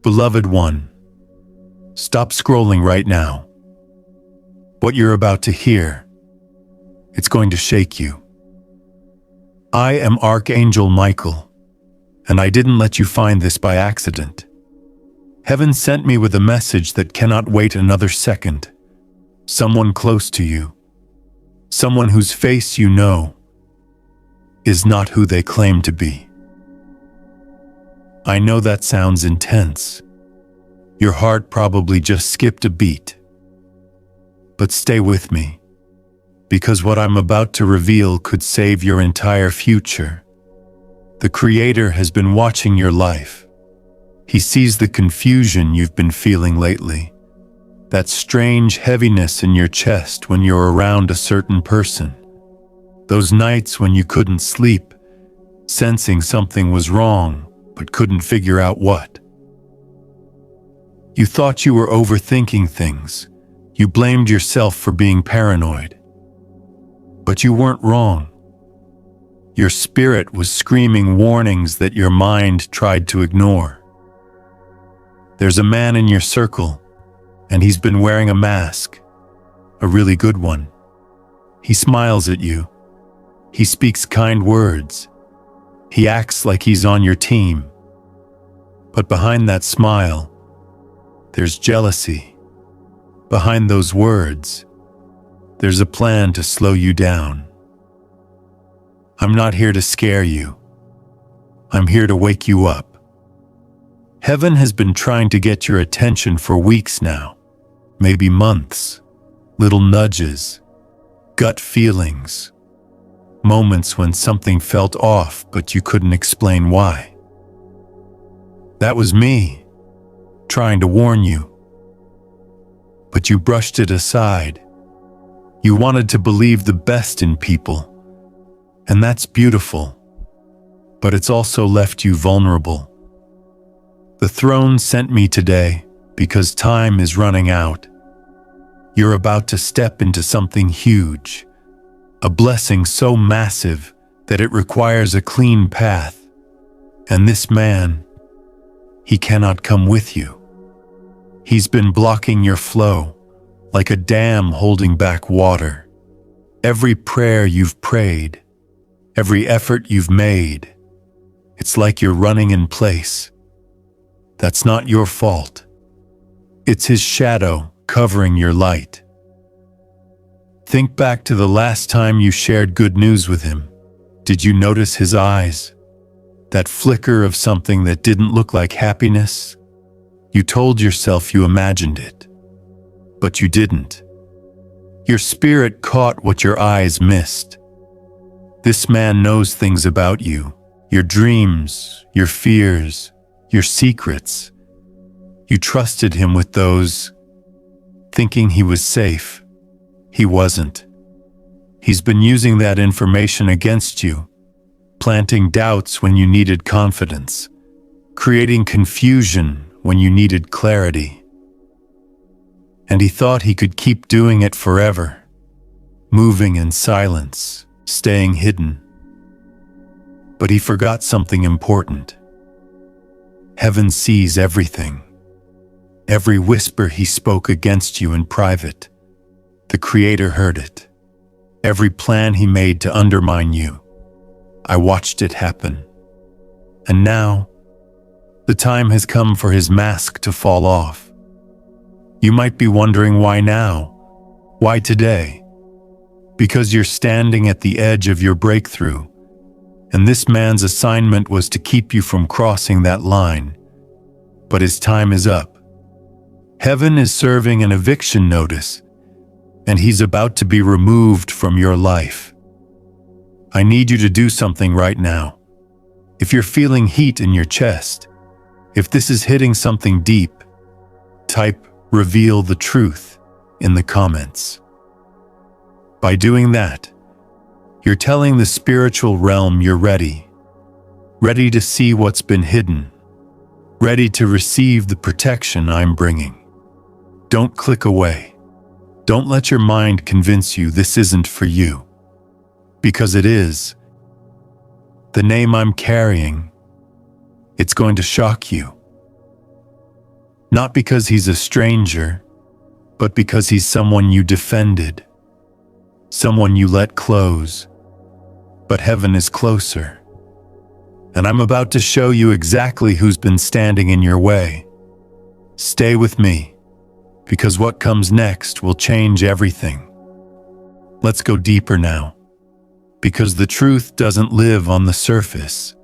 Beloved one, stop scrolling right now. What you're about to hear, it's going to shake you. I am Archangel Michael, and I didn't let you find this by accident. Heaven sent me with a message that cannot wait another second. Someone close to you, someone whose face you know, is not who they claim to be. I know that sounds intense. Your heart probably just skipped a beat. But stay with me, because what I'm about to reveal could save your entire future. The Creator has been watching your life. He sees the confusion you've been feeling lately, that strange heaviness in your chest when you're around a certain person, those nights when you couldn't sleep, sensing something was wrong, but couldn't figure out what. You thought you were overthinking things. You blamed yourself for being paranoid. But you weren't wrong. Your spirit was screaming warnings that your mind tried to ignore. There's a man in your circle, and he's been wearing a mask, a really good one. He smiles at you. He speaks kind words. He acts like he's on your team. But behind that smile, there's jealousy. Behind those words, there's a plan to slow you down. I'm not here to scare you. I'm here to wake you up. Heaven has been trying to get your attention for weeks now, maybe months. Little nudges, gut feelings, moments when something felt off but you couldn't explain why. That was me, trying to warn you. But you brushed it aside. You wanted to believe the best in people. And that's beautiful. But it's also left you vulnerable. The throne sent me today because time is running out. You're about to step into something huge. A blessing so massive that it requires a clean path. And this man, he cannot come with you. He's been blocking your flow, like a dam holding back water. Every prayer you've prayed, every effort you've made, it's like you're running in place. That's not your fault. It's his shadow covering your light. Think back to the last time you shared good news with him. Did you notice his eyes? That flicker of something that didn't look like happiness? You told yourself you imagined it, but you didn't. Your spirit caught what your eyes missed. This man knows things about you, your dreams, your fears, your secrets. You trusted him with those, thinking he was safe. He wasn't. He's been using that information against you, planting doubts when you needed confidence, creating confusion when you needed clarity. And he thought he could keep doing it forever, moving in silence, staying hidden. But he forgot something important. Heaven sees everything. Every whisper he spoke against you in private, the Creator heard it. Every plan he made to undermine you, I watched it happen. And now, the time has come for his mask to fall off. You might be wondering why now? Why today? Because you're standing at the edge of your breakthrough, and this man's assignment was to keep you from crossing that line. But his time is up. Heaven is serving an eviction notice, and he's about to be removed from your life. I need you to do something right now. If you're feeling heat in your chest, if this is hitting something deep, type "reveal the truth" in the comments. By doing that, you're telling the spiritual realm you're ready to see what's been hidden, ready to receive the protection I'm bringing. Don't click away. Don't let your mind convince you this isn't for you. Because it is. The name I'm carrying, it's going to shock you. Not because he's a stranger, but because he's someone you defended, someone you let close. But heaven is closer. And I'm about to show you exactly who's been standing in your way. Stay with me, because what comes next will change everything. Let's go deeper now, because the truth doesn't live on the surface.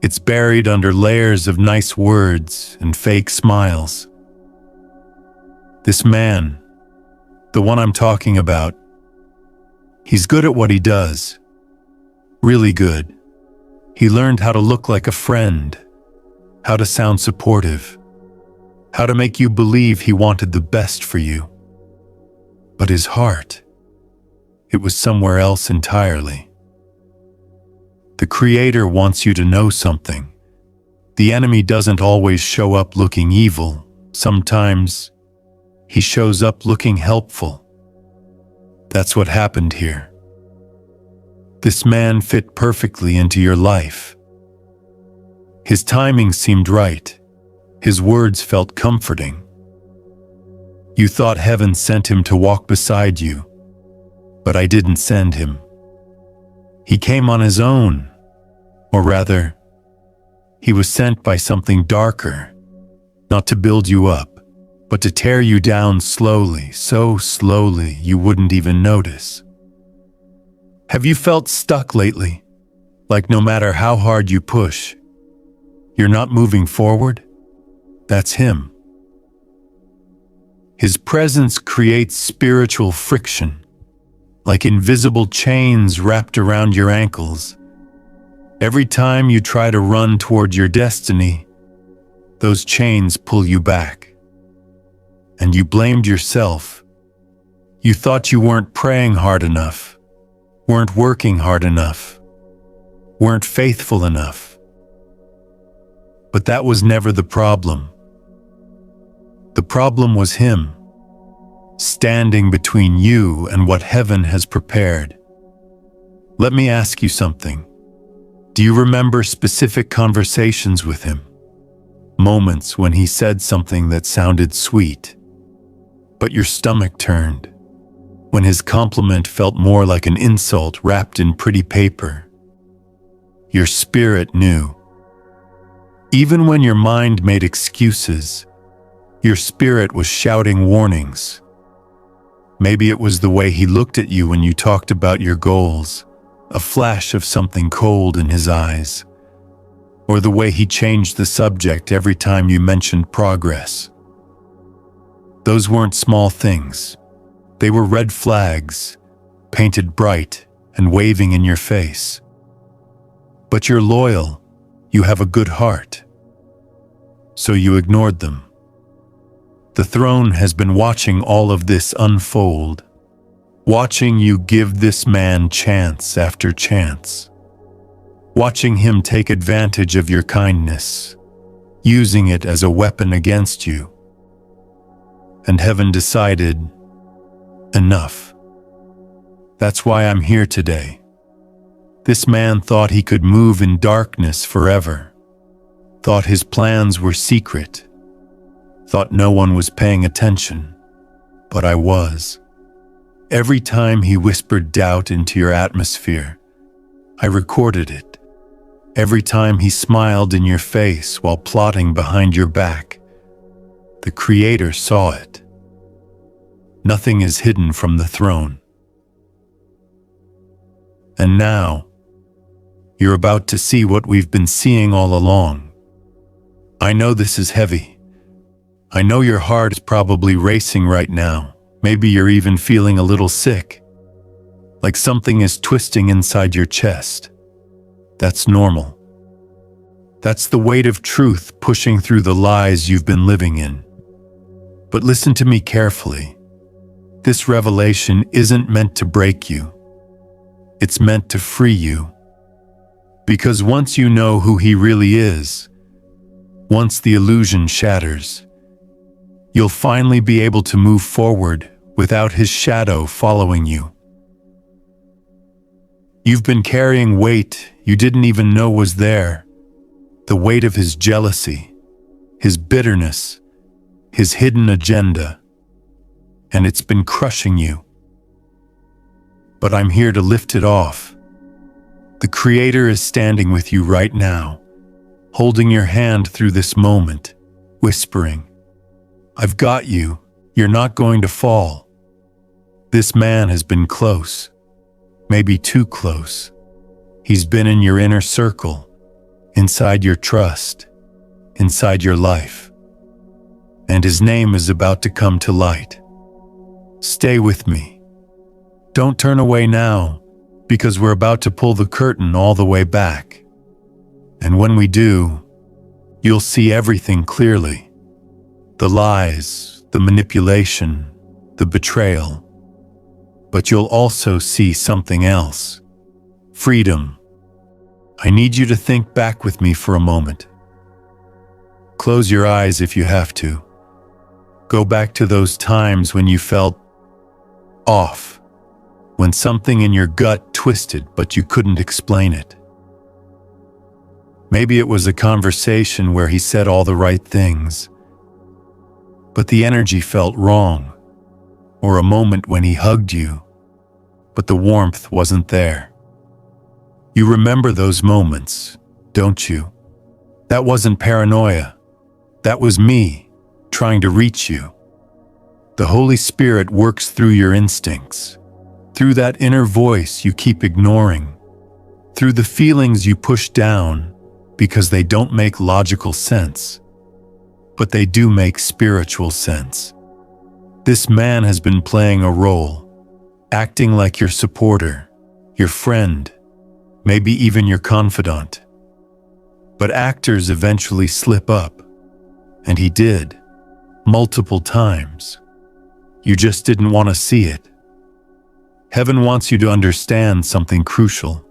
It's buried under layers of nice words and fake smiles. This man, the one I'm talking about, he's good at what he does. Really good. He learned how to look like a friend, how to sound supportive, how to make you believe he wanted the best for you. But his heart, it was somewhere else entirely. The Creator wants you to know something. The enemy doesn't always show up looking evil. Sometimes he shows up looking helpful. That's what happened here. This man fit perfectly into your life. His timing seemed right. His words felt comforting. You thought heaven sent him to walk beside you, but I didn't send him. He came on his own, or rather, he was sent by something darker, not to build you up, but to tear you down slowly, so slowly you wouldn't even notice. Have you felt stuck lately? Like no matter how hard you push, you're not moving forward? That's him. His presence creates spiritual friction, like invisible chains wrapped around your ankles. Every time you try to run toward your destiny, those chains pull you back. And you blamed yourself. You thought you weren't praying hard enough, weren't working hard enough, weren't faithful enough. But that was never the problem. The problem was him, standing between you and what heaven has prepared. Let me ask you something. Do you remember specific conversations with him? Moments when he said something that sounded sweet, but your stomach turned. When his compliment felt more like an insult wrapped in pretty paper. Your spirit knew. Even when your mind made excuses, your spirit was shouting warnings. Maybe it was the way he looked at you when you talked about your goals, a flash of something cold in his eyes, or the way he changed the subject every time you mentioned progress. Those weren't small things. They were red flags, painted bright and waving in your face. But you're loyal, you have a good heart. So you ignored them. The throne has been watching all of this unfold, watching you give this man chance after chance, watching him take advantage of your kindness, using it as a weapon against you. And heaven decided, enough. That's why I'm here today. This man thought he could move in darkness forever, thought his plans were secret, thought no one was paying attention, but I was. Every time he whispered doubt into your atmosphere, I recorded it. Every time he smiled in your face while plotting behind your back, the Creator saw it. Nothing is hidden from the throne. And now, you're about to see what we've been seeing all along. I know this is heavy. I know your heart is probably racing right now. Maybe you're even feeling a little sick, like something is twisting inside your chest. That's normal. That's the weight of truth pushing through the lies you've been living in. But listen to me carefully. This revelation isn't meant to break you. It's meant to free you. Because once you know who he really is, once the illusion shatters, you'll finally be able to move forward without his shadow following you. You've been carrying weight you didn't even know was there. The weight of his jealousy, his bitterness, his hidden agenda, and it's been crushing you. But I'm here to lift it off. The Creator is standing with you right now, holding your hand through this moment, whispering, "I've got you. You're not going to fall." This man has been close, maybe too close. He's been in your inner circle, inside your trust, inside your life. And his name is about to come to light. Stay with me. Don't turn away now, because we're about to pull the curtain all the way back. And when we do, you'll see everything clearly. The lies, the manipulation, the betrayal. But you'll also see something else. Freedom. I need you to think back with me for a moment. Close your eyes if you have to. Go back to those times when you felt off, when something in your gut twisted but you couldn't explain it. Maybe it was a conversation where he said all the right things, but the energy felt wrong, or a moment when he hugged you, but the warmth wasn't there. You remember those moments, don't you? That wasn't paranoia. That was me, trying to reach you. The Holy Spirit works through your instincts, through that inner voice you keep ignoring, through the feelings you push down because they don't make logical sense, but they do make spiritual sense. This man has been playing a role, acting like your supporter, your friend, maybe even your confidant. But actors eventually slip up, and he did, multiple times. You just didn't want to see it. Heaven wants you to understand something crucial.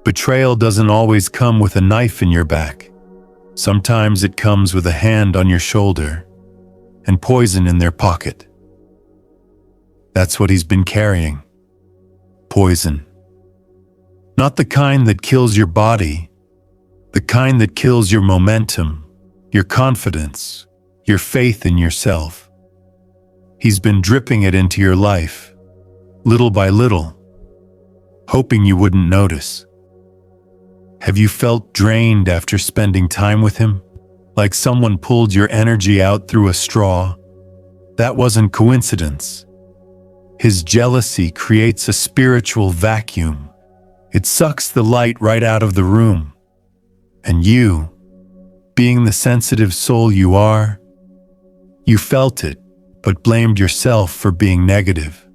Betrayal doesn't always come with a knife in your back. Sometimes it comes with a hand on your shoulder and poison in their pocket. That's what he's been carrying. Poison. Not the kind that kills your body, the kind that kills your momentum, your confidence, your faith in yourself. He's been dripping it into your life, little by little, hoping you wouldn't notice. Have you felt drained after spending time with him? Like someone pulled your energy out through a straw? That wasn't coincidence. His jealousy creates a spiritual vacuum. It sucks the light right out of the room. And you, being the sensitive soul you are, you felt it, but blamed yourself for being negative.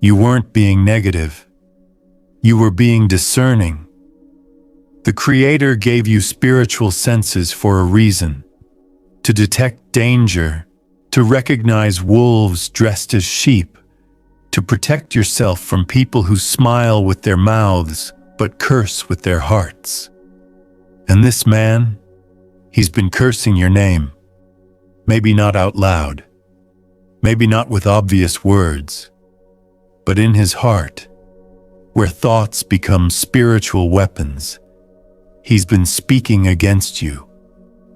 You weren't being negative. You were being discerning. The Creator gave you spiritual senses for a reason, to detect danger, to recognize wolves dressed as sheep, to protect yourself from people who smile with their mouths but curse with their hearts. And this man, he's been cursing your name. Maybe not out loud, maybe not with obvious words, but in his heart, where thoughts become spiritual weapons. He's been speaking against you,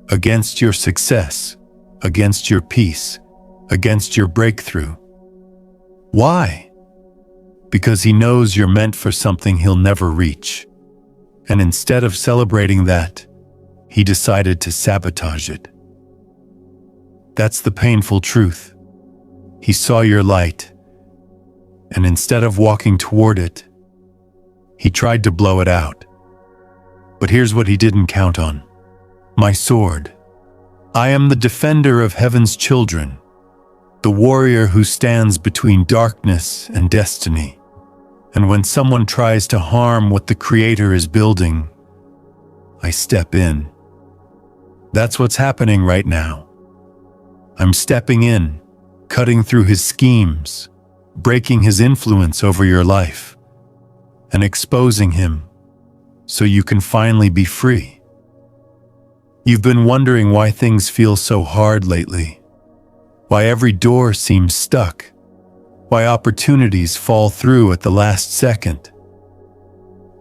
against your success, against your peace, against your breakthrough. Why? Because he knows you're meant for something he'll never reach. And instead of celebrating that, he decided to sabotage it. That's the painful truth. He saw your light, and instead of walking toward it, he tried to blow it out. But here's what he didn't count on. My sword. I am the defender of heaven's children, the warrior who stands between darkness and destiny. And when someone tries to harm what the Creator is building, I step in. That's what's happening right now. I'm stepping in, cutting through his schemes, breaking his influence over your life, and exposing him so you can finally be free. You've been wondering why things feel so hard lately, why every door seems stuck, why opportunities fall through at the last second.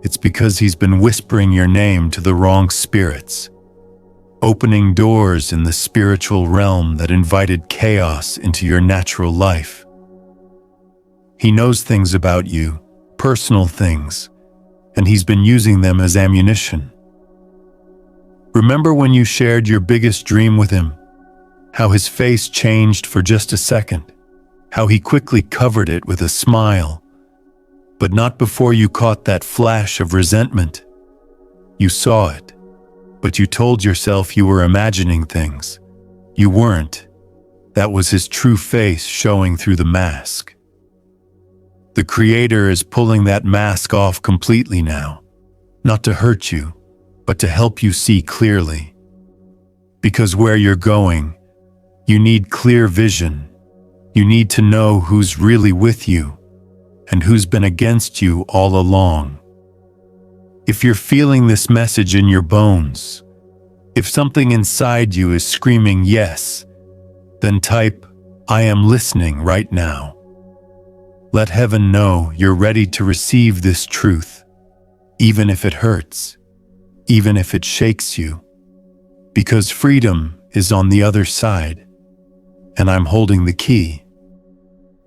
It's because he's been whispering your name to the wrong spirits. opening doors in the spiritual realm that invited chaos into your natural life. He knows things about you, personal things, and he's been using them as ammunition. Remember when you shared your biggest dream with him? How his face changed for just a second, how he quickly covered it with a smile, but not before you caught that flash of resentment. You saw it, but you told yourself you were imagining things. You weren't. That was his true face showing through the mask. The Creator is pulling that mask off completely now, not to hurt you, but to help you see clearly. Because where you're going, you need clear vision. You need to know who's really with you and who's been against you all along. If you're feeling this message in your bones, if something inside you is screaming yes, then type, "I am listening" right now. Let heaven know you're ready to receive this truth, even if it hurts, even if it shakes you, because freedom is on the other side, and I'm holding the key.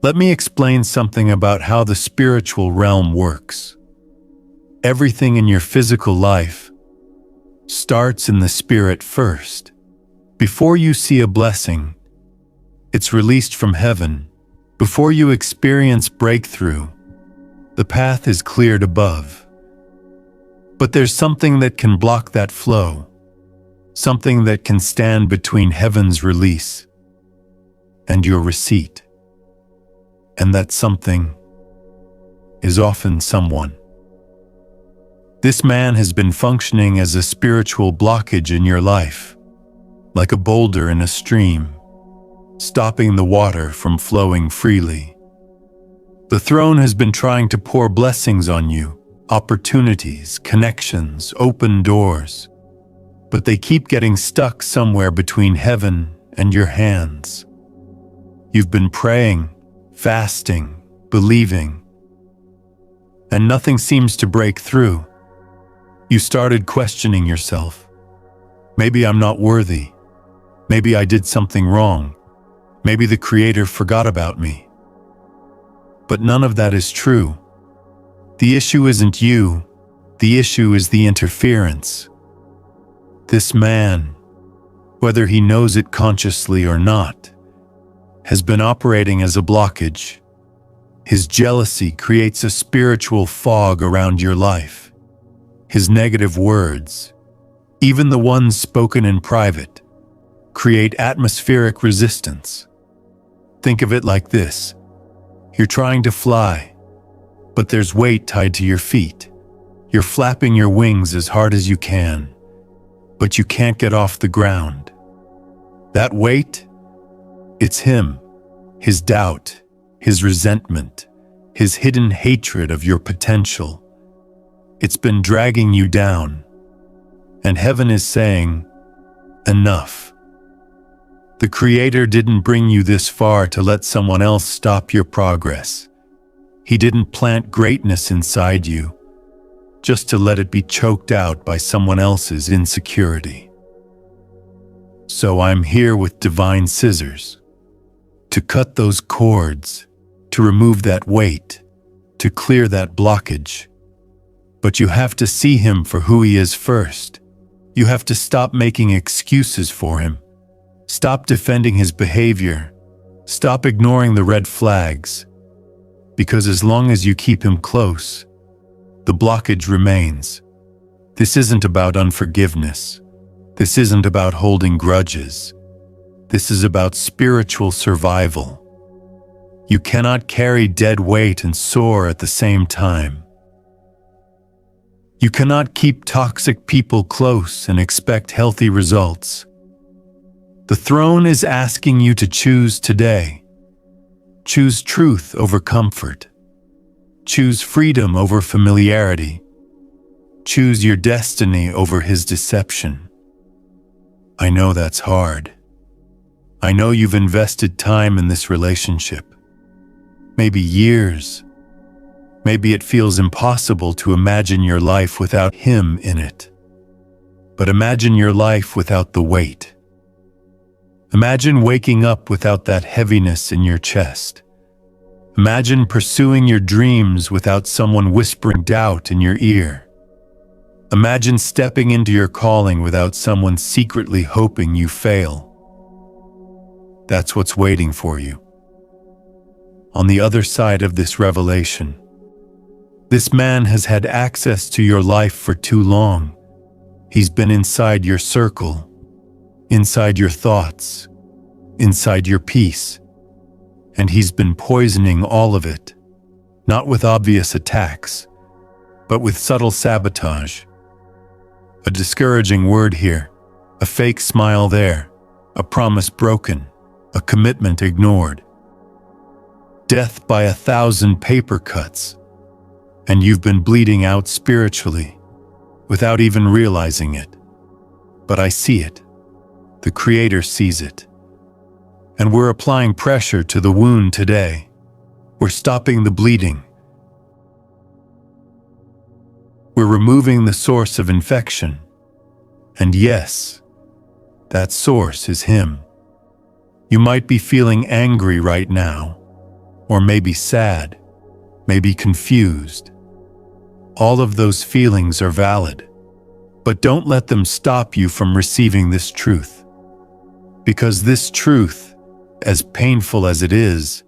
Let me explain something about how the spiritual realm works. Everything in your physical life starts in the spirit first. Before you see a blessing, it's released from heaven. Before you experience breakthrough, the path is cleared above. But there's something that can block that flow, something that can stand between heaven's release and your receipt. And that something is often someone. This man has been functioning as a spiritual blockage in your life, like a boulder in a stream, stopping the water from flowing freely. The throne has been trying to pour blessings on you, opportunities, connections, open doors, but they keep getting stuck somewhere between heaven and your hands. You've been praying, fasting, believing, and nothing seems to break through. You started questioning yourself. Maybe I'm not worthy. Maybe I did something wrong. Maybe the Creator forgot about me. But none of that is true. The issue isn't you. The issue is the interference. This man, whether he knows it consciously or not, has been operating as a blockage. His jealousy creates a spiritual fog around your life. His negative words, even the ones spoken in private, create atmospheric resistance. Think of it like this. You're trying to fly, but there's weight tied to your feet. You're flapping your wings as hard as you can, but you can't get off the ground. That weight? It's him, his doubt, his resentment, his hidden hatred of your potential. It's been dragging you down, and heaven is saying, enough. The Creator didn't bring you this far to let someone else stop your progress. He didn't plant greatness inside you just to let it be choked out by someone else's insecurity. So I'm here with divine scissors to cut those cords, to remove that weight, to clear that blockage. But you have to see him for who he is first. You have to stop making excuses for him. Stop defending his behavior. Stop ignoring the red flags. Because as long as you keep him close, the blockage remains. This isn't about unforgiveness. This isn't about holding grudges. This is about spiritual survival. You cannot carry dead weight and soar at the same time. You cannot keep toxic people close and expect healthy results. The throne is asking you to choose today. Choose truth over comfort. Choose freedom over familiarity. Choose your destiny over his deception. I know that's hard. I know you've invested time in this relationship. Maybe years. Maybe it feels impossible to imagine your life without him in it. But imagine your life without the weight. Imagine waking up without that heaviness in your chest. Imagine pursuing your dreams without someone whispering doubt in your ear. Imagine stepping into your calling without someone secretly hoping you fail. That's what's waiting for you. On the other side of this revelation, this man has had access to your life for too long. He's been inside your circle, inside your thoughts, inside your peace, and he's been poisoning all of it, not with obvious attacks, but with subtle sabotage. A discouraging word here, a fake smile there, a promise broken, a commitment ignored. Death by 1,000 paper cuts, and you've been bleeding out spiritually, without even realizing it. But I see it. The Creator sees it. And we're applying pressure to the wound today. We're stopping the bleeding. We're removing the source of infection. And yes, that source is Him. You might be feeling angry right now, or maybe sad, maybe confused. All of those feelings are valid, but don't let them stop you from receiving this truth. Because this truth, as painful as it is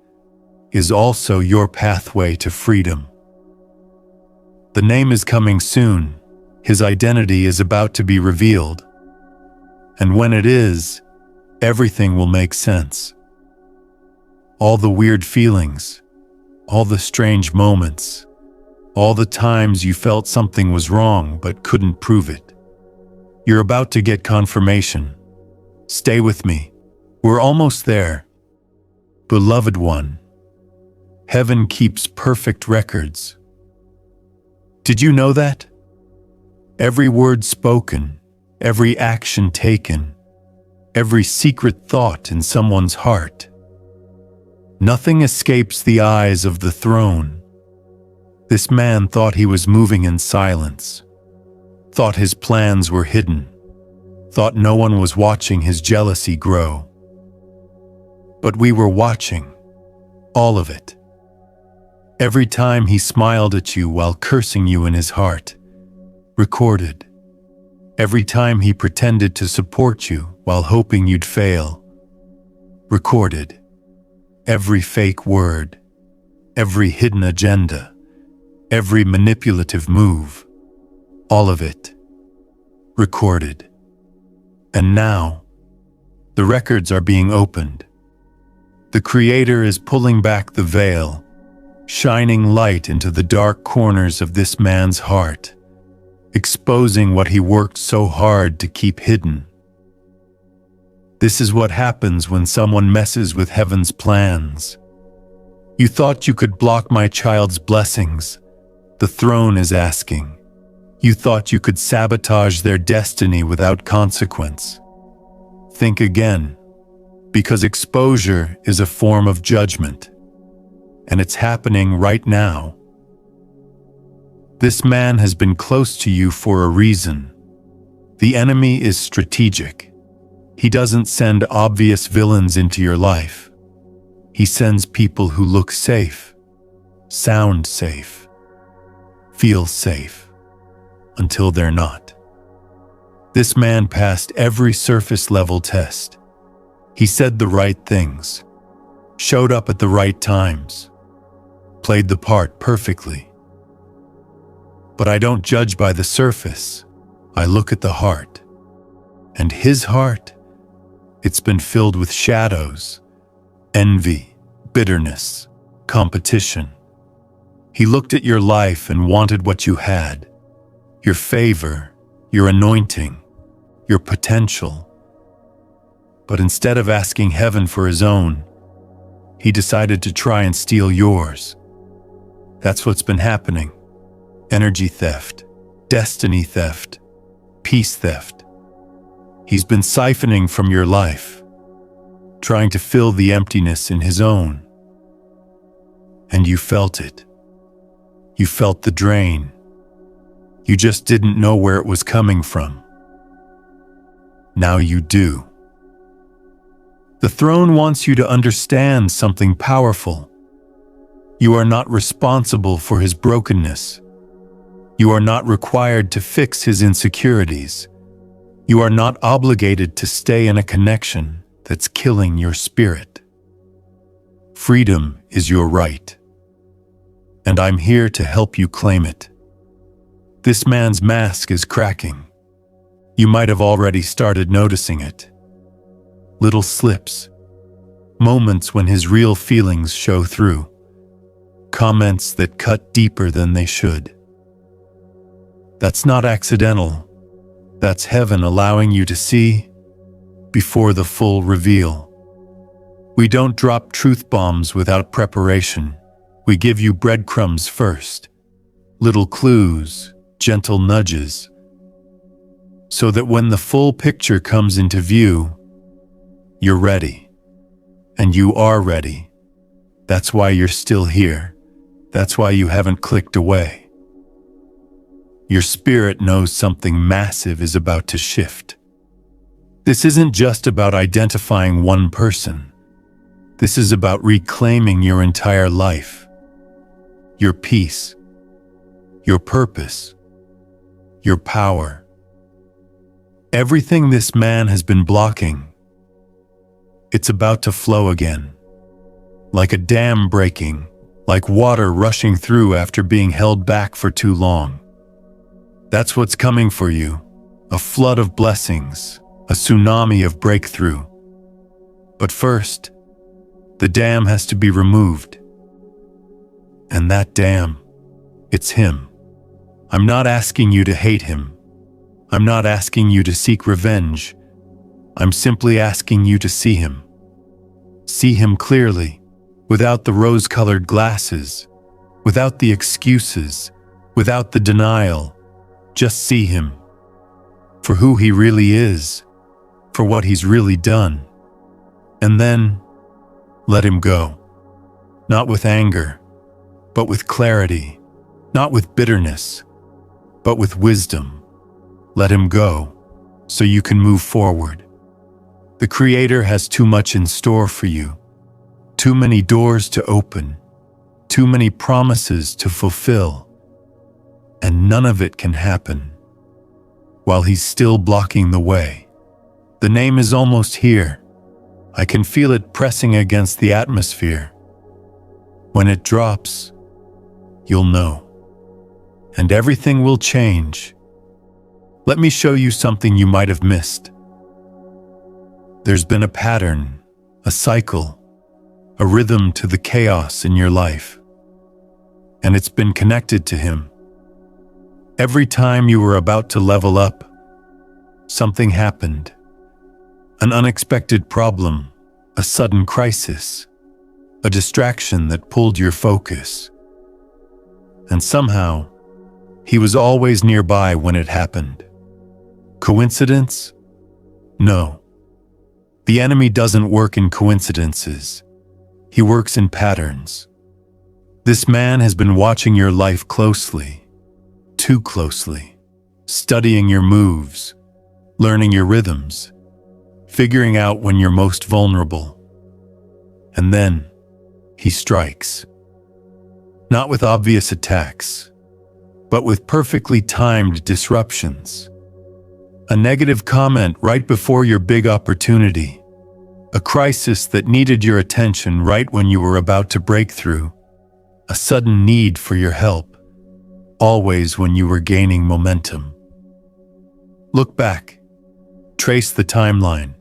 also your pathway to freedom. The name is coming soon. His identity is about to be revealed. And when it is, everything will make sense. All the weird feelings, all the strange moments, all the times you felt something was wrong but couldn't prove it. You're about to get confirmation. Stay with me. We're almost there. Beloved one, heaven keeps perfect records. Did you know that? Every word spoken, every action taken, every secret thought in someone's heart. Nothing escapes the eyes of the throne. This man thought he was moving in silence, thought his plans were hidden, thought no one was watching his jealousy grow. But we were watching, all of it. Every time he smiled at you while cursing you in his heart, recorded. Every time he pretended to support you while hoping you'd fail, recorded. Every fake word, every hidden agenda, every manipulative move, all of it, recorded. And now, the records are being opened. The Creator is pulling back the veil, shining light into the dark corners of this man's heart, exposing what he worked so hard to keep hidden. This is what happens when someone messes with heaven's plans. You thought you could block my child's blessings, the throne is asking. You thought you could sabotage their destiny without consequence. Think again, because exposure is a form of judgment, and it's happening right now. This man has been close to you for a reason. The enemy is strategic. He doesn't send obvious villains into your life. He sends people who look safe, sound safe, feel safe, until they're not. This man passed every surface level test. He said the right things, showed up at the right times, played the part perfectly. But I don't judge by the surface. I look at the heart. And his heart, it's been filled with shadows, envy, bitterness, competition. He looked at your life and wanted what you had, your favor, your anointing, your potential. But instead of asking heaven for his own, he decided to try and steal yours. That's what's been happening. Energy theft, destiny theft, peace theft. He's been siphoning from your life, trying to fill the emptiness in his own. And you felt it. You felt the drain. You just didn't know where it was coming from. Now you do. The throne wants you to understand something powerful. You are not responsible for his brokenness. You are not required to fix his insecurities. You are not obligated to stay in a connection that's killing your spirit. Freedom is your right, and I'm here to help you claim it. This man's mask is cracking. You might have already started noticing it. Little slips, moments when his real feelings show through, comments that cut deeper than they should. That's not accidental. That's heaven allowing you to see before the full reveal. We don't drop truth bombs without preparation. We give you breadcrumbs first, little clues, gentle nudges, so that when the full picture comes into view, you're ready. And you are ready. That's why you're still here. That's why you haven't clicked away. Your spirit knows something massive is about to shift. This isn't just about identifying one person. This is about reclaiming your entire life, your peace, your purpose, your power. Everything this man has been blocking, it's about to flow again, like a dam breaking, like water rushing through after being held back for too long. That's what's coming for you, a flood of blessings, a tsunami of breakthrough. But first, the dam has to be removed. And that dam, it's him. I'm not asking you to hate him. I'm not asking you to seek revenge. I'm simply asking you to see him. See him clearly, without the rose-colored glasses, without the excuses, without the denial. Just see him for who he really is, for what he's really done. And then let him go. Not with anger, but with clarity. Not with bitterness, but with wisdom. Let him go so you can move forward. The Creator has too much in store for you. Too many doors to open. Too many promises to fulfill. And none of it can happen while he's still blocking the way. The name is almost here. I can feel it pressing against the atmosphere. When it drops, you'll know. And everything will change. Let me show you something you might have missed. There's been a pattern, a cycle, a rhythm to the chaos in your life. And it's been connected to him. Every time you were about to level up, something happened. An unexpected problem, a sudden crisis, a distraction that pulled your focus. And somehow, he was always nearby when it happened. Coincidence? No. The enemy doesn't work in coincidences. He works in patterns. This man has been watching your life closely, too closely, studying your moves, learning your rhythms, figuring out when you're most vulnerable. And then, he strikes. Not with obvious attacks, but with perfectly timed disruptions. A negative comment right before your big opportunity. A crisis that needed your attention right when you were about to break through. A sudden need for your help, always when you were gaining momentum. Look back. Trace the timeline.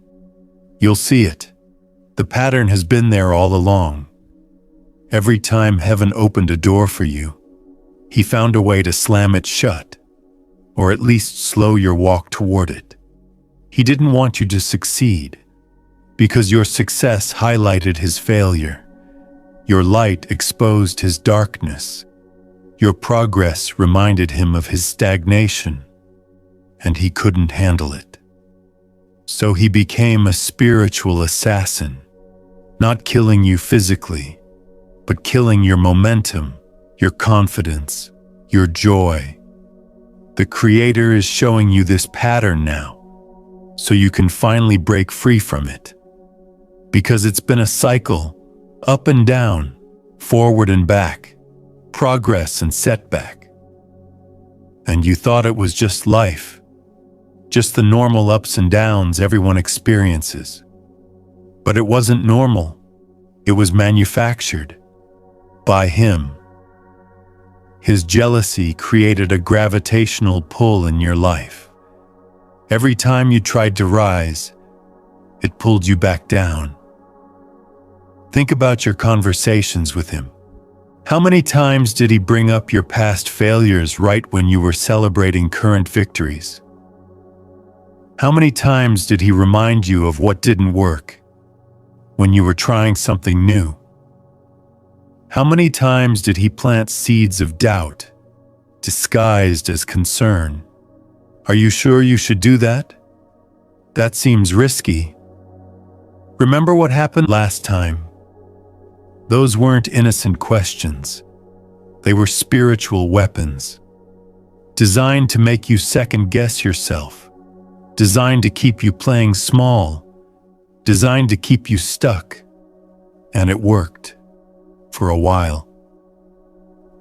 You'll see it. The pattern has been there all along. Every time heaven opened a door for you, he found a way to slam it shut, or at least slow your walk toward it. He didn't want you to succeed, because your success highlighted his failure. Your light exposed his darkness. Your progress reminded him of his stagnation, and he couldn't handle it. So he became a spiritual assassin, not killing you physically, but killing your momentum, your confidence, your joy. The Creator is showing you this pattern now, so you can finally break free from it. Because it's been a cycle, up and down, forward and back, progress and setback. And you thought it was just life, just the normal ups and downs everyone experiences. But it wasn't normal. It was manufactured by him. His jealousy created a gravitational pull in your life. Every time you tried to rise, it pulled you back down. Think about your conversations with him. How many times did he bring up your past failures right when you were celebrating current victories? How many times did he remind you of what didn't work when you were trying something new? How many times did he plant seeds of doubt, disguised as concern? Are you sure you should do that? That seems risky. Remember what happened last time? Those weren't innocent questions. They were spiritual weapons, designed to make you second-guess yourself, designed to keep you playing small, designed to keep you stuck. And it worked, for a while.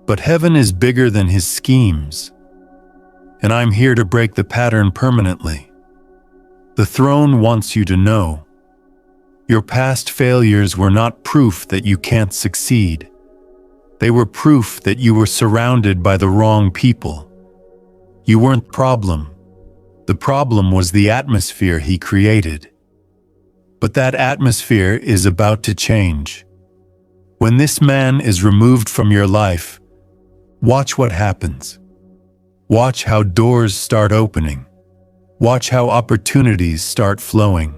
But heaven is bigger than his schemes, and I'm here to break the pattern permanently. The throne wants you to know your past failures were not proof that you can't succeed. They were proof that you were surrounded by the wrong people. You weren't the problem. The problem was the atmosphere he created. But that atmosphere is about to change. When this man is removed from your life, watch what happens. Watch how doors start opening. Watch how opportunities start flowing.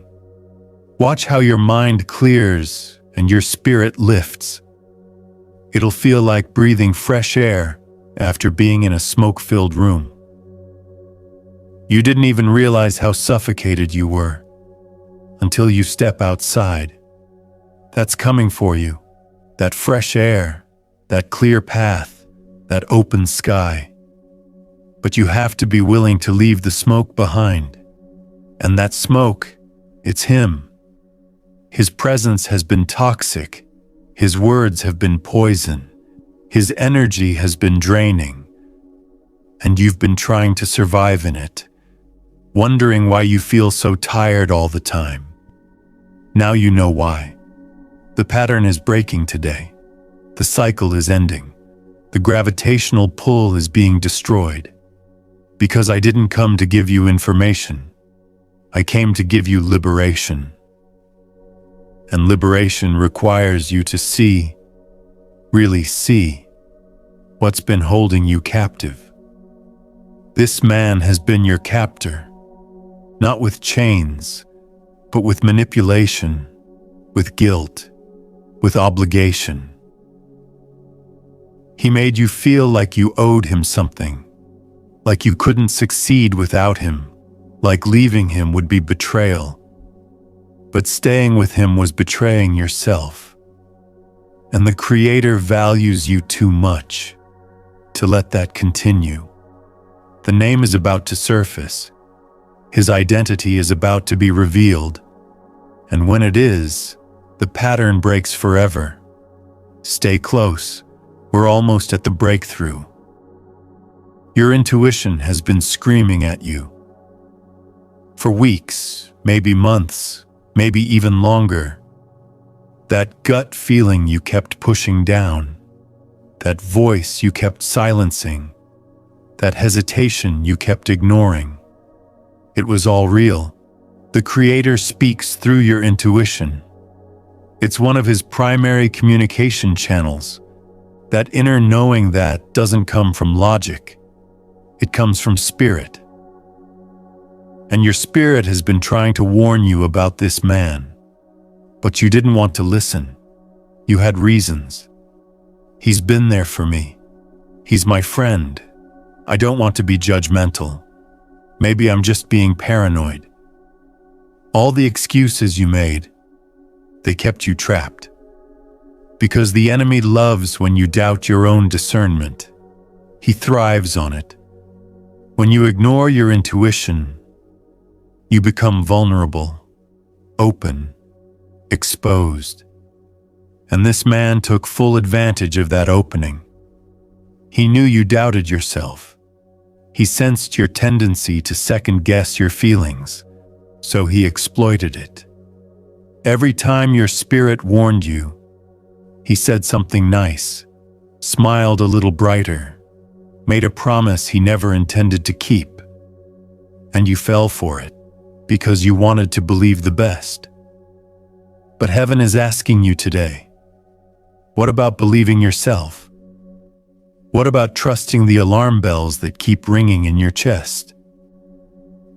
Watch how your mind clears and your spirit lifts. It'll feel like breathing fresh air after being in a smoke-filled room. You didn't even realize how suffocated you were until you step outside. That's coming for you. That fresh air, that clear path, that open sky. But you have to be willing to leave the smoke behind. And that smoke, it's him. His presence has been toxic. His words have been poison. His energy has been draining. And you've been trying to survive in it, wondering why you feel so tired all the time. Now you know why. The pattern is breaking today. The cycle is ending. The gravitational pull is being destroyed. Because I didn't come to give you information. I came to give you liberation. And liberation requires you to see, really see, what's been holding you captive. This man has been your captor, not with chains, but with manipulation, with guilt, with obligation. He made you feel like you owed him something, like you couldn't succeed without him, like leaving him would be betrayal. But staying with him was betraying yourself. And the Creator values you too much to let that continue. The name is about to surface. His identity is about to be revealed. And when it is, the pattern breaks forever. Stay close. We're almost at the breakthrough. Your intuition has been screaming at you. For weeks, maybe months, maybe even longer. That gut feeling you kept pushing down. That voice you kept silencing. That hesitation you kept ignoring. It was all real. The Creator speaks through your intuition. It's one of his primary communication channels. That inner knowing that doesn't come from logic. It comes from spirit. And your spirit has been trying to warn you about this man. But you didn't want to listen. You had reasons. He's been there for me. He's my friend. I don't want to be judgmental. Maybe I'm just being paranoid. All the excuses you made, they kept you trapped. Because the enemy loves when you doubt your own discernment. He thrives on it. When you ignore your intuition, You become vulnerable, open, exposed. And this man took full advantage of that opening. He knew you doubted yourself. He sensed your tendency to second-guess your feelings, so he exploited it. Every time your spirit warned you, he said something nice, smiled a little brighter, made a promise he never intended to keep. And you fell for it, because you wanted to believe the best. But heaven is asking you today, what about believing yourself? What about trusting the alarm bells that keep ringing in your chest?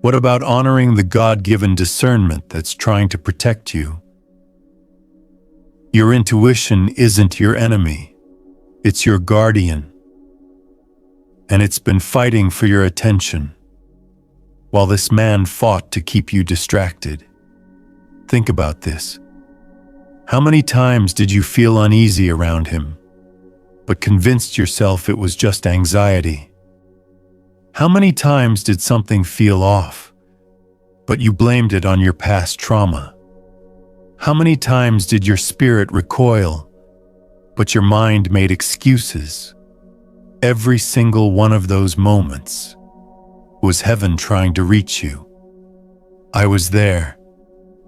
What about honoring the God-given discernment that's trying to protect you? Your intuition isn't your enemy. It's your guardian. And it's been fighting for your attention, while this man fought to keep you distracted. Think about this. How many times did you feel uneasy around him, but convinced yourself it was just anxiety? How many times did something feel off, but you blamed it on your past trauma? How many times did your spirit recoil, but your mind made excuses? Every single one of those moments was heaven trying to reach you. I was there,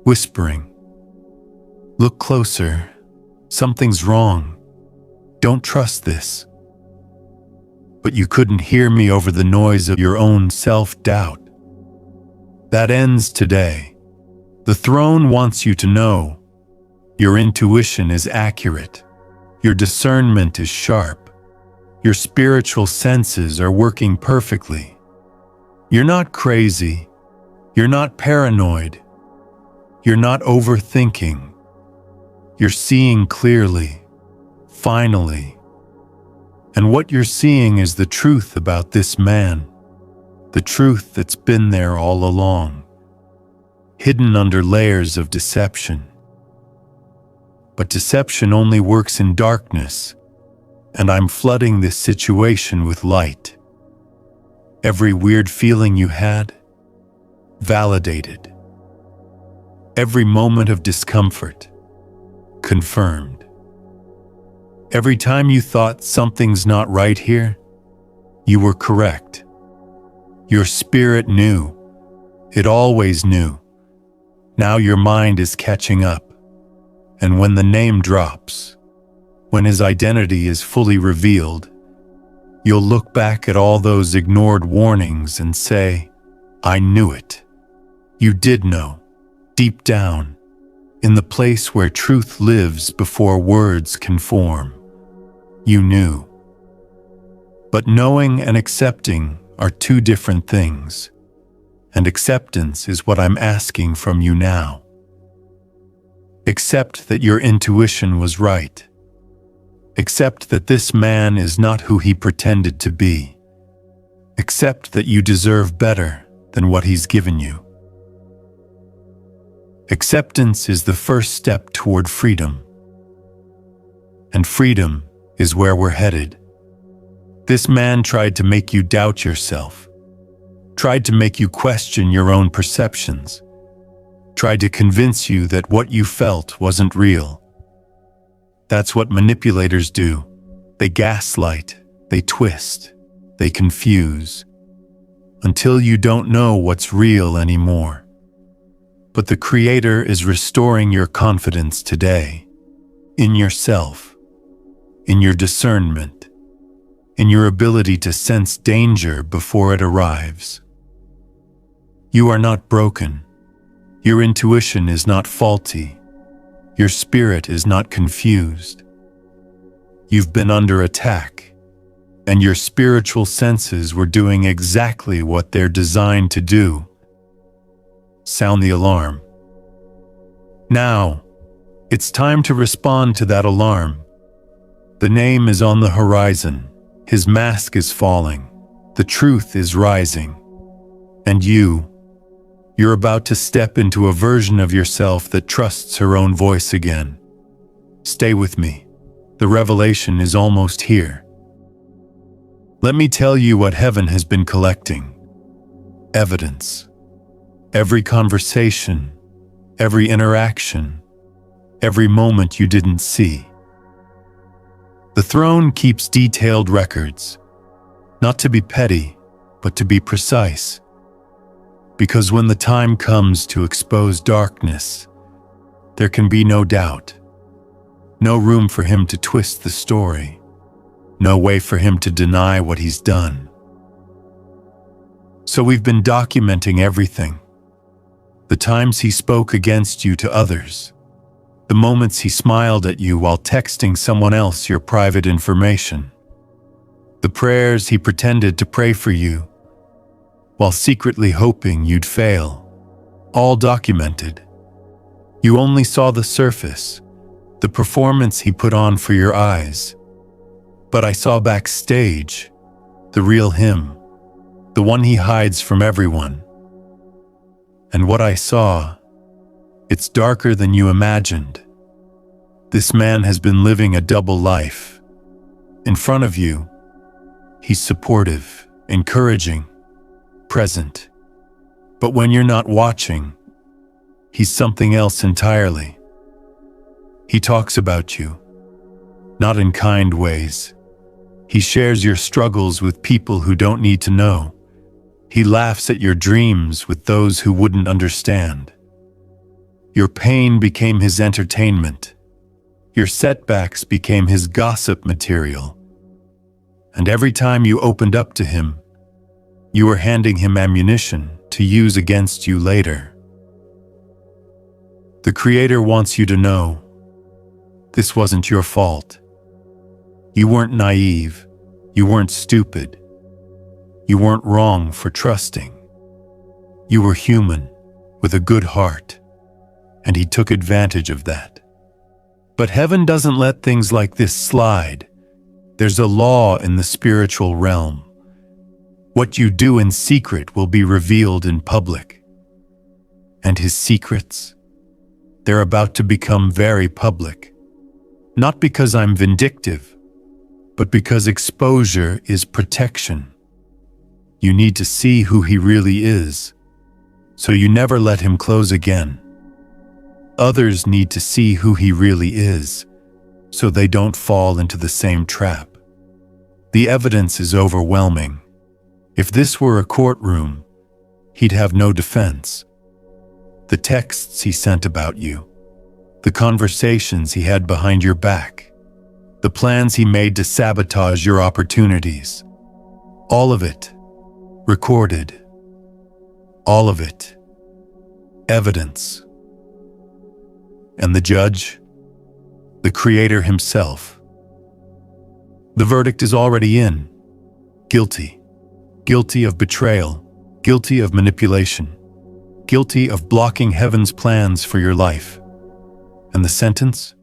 whispering, "Look closer. Something's wrong. Don't trust this." But you couldn't hear me over the noise of your own self-doubt. That ends today. The throne wants you to know your intuition is accurate, your discernment is sharp, your spiritual senses are working perfectly. You're not crazy, you're not paranoid, you're not overthinking. You're seeing clearly, finally. And what you're seeing is the truth about this man, the truth that's been there all along, hidden under layers of deception. But deception only works in darkness, and I'm flooding this situation with light. Every weird feeling you had, validated. Every moment of discomfort, confirmed. Every time you thought something's not right here, you were correct. Your spirit knew. It always knew. Now your mind is catching up. And when the name drops, when his identity is fully revealed, you'll look back at all those ignored warnings and say, "I knew it." You did know, deep down, in the place where truth lives before words can form. You knew. But knowing and accepting are two different things, and acceptance is what I'm asking from you now. Accept that your intuition was right. Accept that this man is not who he pretended to be. Accept that you deserve better than what he's given you. Acceptance is the first step toward freedom. And freedom is where we're headed. This man tried to make you doubt yourself, tried to make you question your own perceptions, tried to convince you that what you felt wasn't real. That's what manipulators do. They gaslight, they twist, they confuse, until you don't know what's real anymore. But the Creator is restoring your confidence today, in yourself, in your discernment, in your ability to sense danger before it arrives. You are not broken. Your intuition is not faulty. Your spirit is not confused. You've been under attack, and your spiritual senses were doing exactly what they're designed to do. Sound the alarm. Now, it's time to respond to that alarm. The name is on the horizon. His mask is falling. The truth is rising. And you're about to step into a version of yourself that trusts her own voice again. Stay with me. The revelation is almost here. Let me tell you what heaven has been collecting. Evidence. Every conversation, every interaction, every moment you didn't see. The throne keeps detailed records, not to be petty, but to be precise. Because when the time comes to expose darkness, there can be no doubt, no room for him to twist the story, no way for him to deny what he's done. So we've been documenting everything. The times he spoke against you to others, the moments he smiled at you while texting someone else your private information, the prayers he pretended to pray for you while secretly hoping you'd fail, all documented. You only saw the surface, the performance he put on for your eyes. But I saw backstage, the real him, the one he hides from everyone. And what I saw, it's darker than you imagined. This man has been living a double life. In front of you, he's supportive, encouraging, present. But when you're not watching, he's something else entirely. He talks about you, not in kind ways. He shares your struggles with people who don't need to know. He laughs at your dreams with those who wouldn't understand. Your pain became his entertainment. Your setbacks became his gossip material. And every time you opened up to him, you were handing him ammunition to use against you later. The Creator wants you to know, this wasn't your fault. You weren't naive. You weren't stupid. You weren't wrong for trusting. You were human, with a good heart, and he took advantage of that. But heaven doesn't let things like this slide. There's a law in the spiritual realm. What you do in secret will be revealed in public. And his secrets, they're about to become very public. Not because I'm vindictive, but because exposure is protection. You need to see who he really is, so you never let him close again. Others need to see who he really is, so they don't fall into the same trap. The evidence is overwhelming. If this were a courtroom, he'd have no defense. The texts he sent about you, the conversations he had behind your back, the plans he made to sabotage your opportunities, all of it recorded. All of it. Evidence. And the judge? The Creator himself. The verdict is already in. Guilty. Guilty of betrayal. Guilty of manipulation. Guilty of blocking heaven's plans for your life. And the sentence?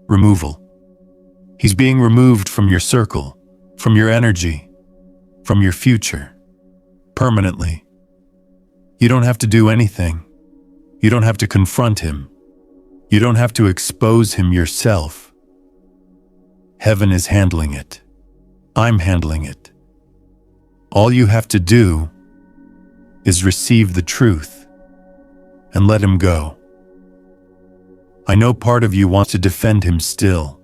Removal. He's being removed from your circle, from your energy, from your future. Permanently. You don't have to do anything. You don't have to confront him. You don't have to expose him yourself. Heaven is handling it. I'm handling it. All you have to do is receive the truth and let him go. I know part of you wants to defend him still.